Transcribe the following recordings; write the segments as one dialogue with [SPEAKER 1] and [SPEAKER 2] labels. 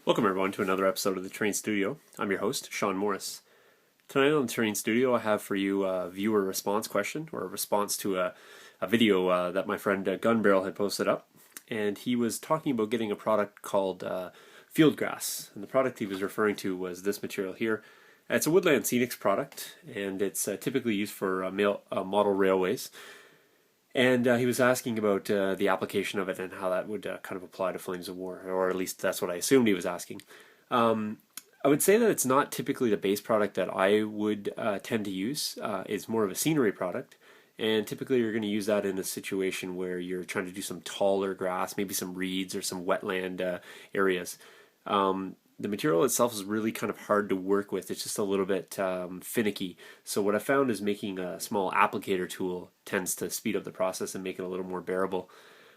[SPEAKER 1] Welcome everyone to another episode of the Terrain Studio. I'm your host, Sean Morris. Tonight on the Terrain Studio I have for you a viewer response question, or a response to a video that my friend Gun Barrel had posted up. And he was talking about getting a product called field grass. And the product he was referring to was this material here. It's a woodland scenics product, and it's typically used for model railways. And he was asking about the application of it and how that would kind of apply to Flames of War, or at least that's what I assumed he was asking. I would say that it's not typically the base product that I would tend to use. It's more of a scenery product, and typically you're going to use that in a situation where you're trying to do some taller grass, maybe some reeds or some wetland areas. The material itself is really kind of hard to work with. It's just a little bit finicky. So what I found is making a small applicator tool tends to speed up the process and make it a little more bearable.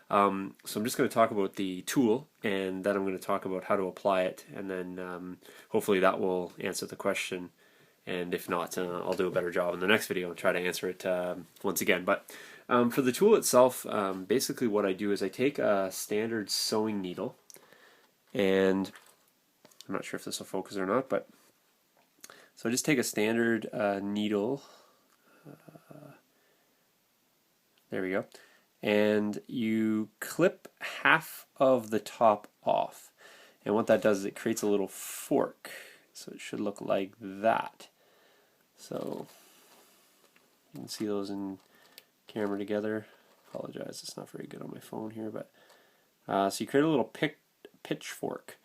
[SPEAKER 1] So I'm just going to talk about the tool, and then I'm going to talk about how to apply it, and then hopefully that will answer the question. And if not, I'll do a better job in the next video and try to answer it once again. But for the tool itself, basically what I do is I take a standard sewing needle, and I'm not sure if this will focus or not, but so I just take a standard needle, there we go, and you clip half of the top off, and what that does is it creates a little fork, so it should look like that. So you can see those in camera together. Apologize, it's not very good on my phone here, but so you create a little pitchfork.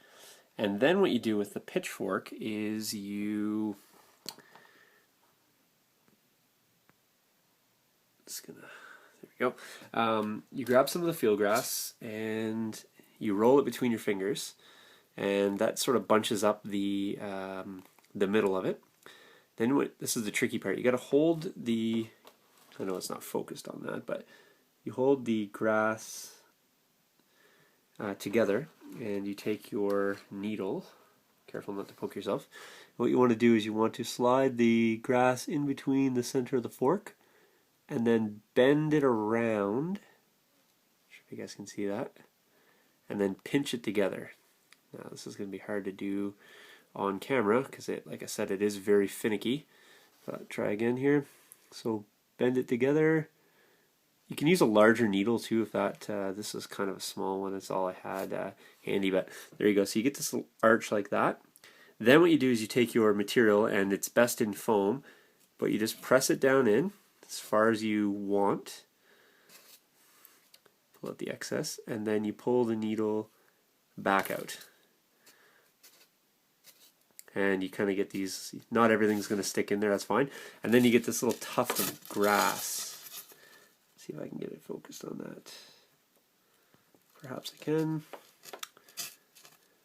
[SPEAKER 1] And then what you do with the pitchfork is you there we go. You grab some of the field grass and you roll it between your fingers, and that sort of bunches up the middle of it. Then this is the tricky part. You got to hold the, I know it's not focused on that, but you hold the grass together, and you take your needle, careful not to poke yourself. What you want to do is you want to slide the grass in between the center of the fork and then bend it around, I'm sure you guys can see that, and then pinch it together. Now this is going to be hard to do on camera because it, like I said, it is very finicky. But try again here. So bend it together. You can use a larger needle too if that, this is kind of a small one, that's all I had handy, but there you go. So you get this little arch like that. Then what you do is you take your material, and it's best in foam, but you just press it down in as far as you want. Pull out the excess, and then you pull the needle back out. And you kind of get these, not everything's going to stick in there, that's fine. And then you get this little tuft of grass. See if I can get it focused on that. Perhaps I can.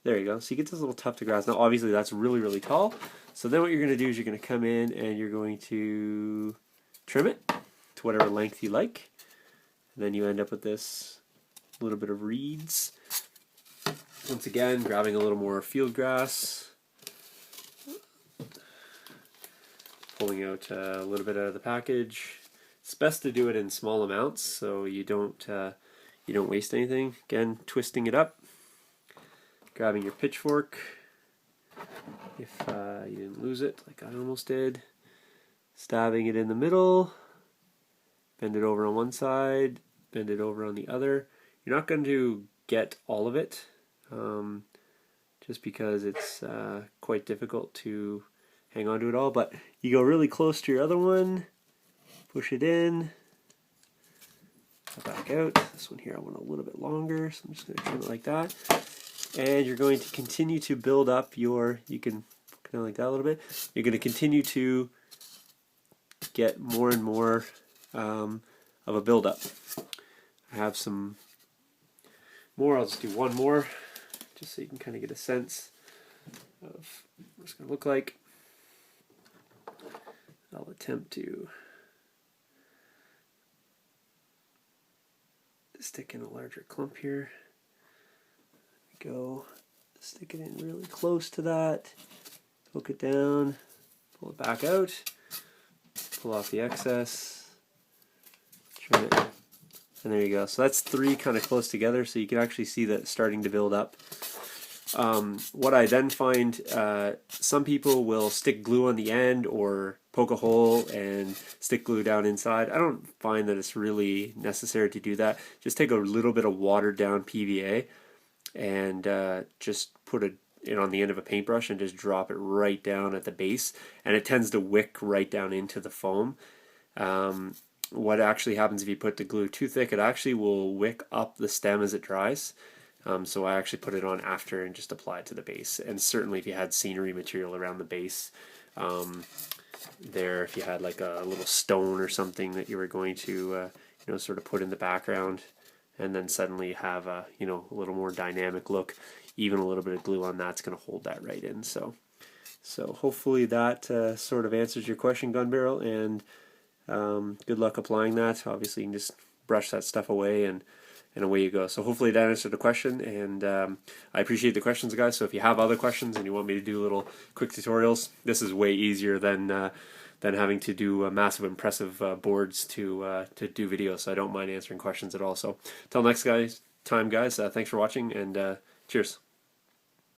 [SPEAKER 1] There you go. So you get this little tuft of grass. Now obviously that's really, really tall. So then what you're going to do is you're going to come in and you're going to trim it to whatever length you like. And then you end up with this little bit of reeds. Once again, grabbing a little more field grass. Pulling out a little bit out of the package. It's best to do it in small amounts so you don't waste anything. Again, twisting it up, grabbing your pitchfork if you didn't lose it like I almost did, stabbing it in the middle, bend it over on one side, bend it over on the other. You're not going to get all of it just because it's quite difficult to hang on to it all, but you go really close to your other one. Push it in, back out. This one here I want a little bit longer, so I'm just going to trim it like that. And you're going to continue to build up your, you can kind of like that a little bit. You're going to continue to get more and more of a build-up. I have some more, I'll just do one more, just so you can kind of get a sense of what it's going to look like. I'll attempt to stick in a larger clump here. There we go. Stick it in really close to that. Poke it down. Pull it back out. Pull off the excess. Trim it. And there you go. So that's three kind of close together, so you can actually see that it's starting to build up. What I then find, some people will stick glue on the end or poke a hole and stick glue down inside. I don't find that it's really necessary to do that. Just take a little bit of watered down PVA and just put it on the end of a paintbrush and just drop it right down at the base, and it tends to wick right down into the foam. What actually happens if you put the glue too thick, it actually will wick up the stem as it dries. So I actually put it on after and just apply it to the base. And certainly if you had scenery material around the base, there, if you had like a little stone or something that you were going to sort of put in the background, and then suddenly have a a little more dynamic look, even a little bit of glue on that's going to hold that right in. So hopefully that sort of answers your question, Gun Barrel, and good luck applying that. Obviously you can just brush that stuff away and away you go. So hopefully that answered the question, and I appreciate the questions, guys. So if you have other questions and you want me to do little quick tutorials, this is way easier than having to do massive impressive boards to do videos. So I don't mind answering questions at all. So till next time, guys, thanks for watching, and cheers.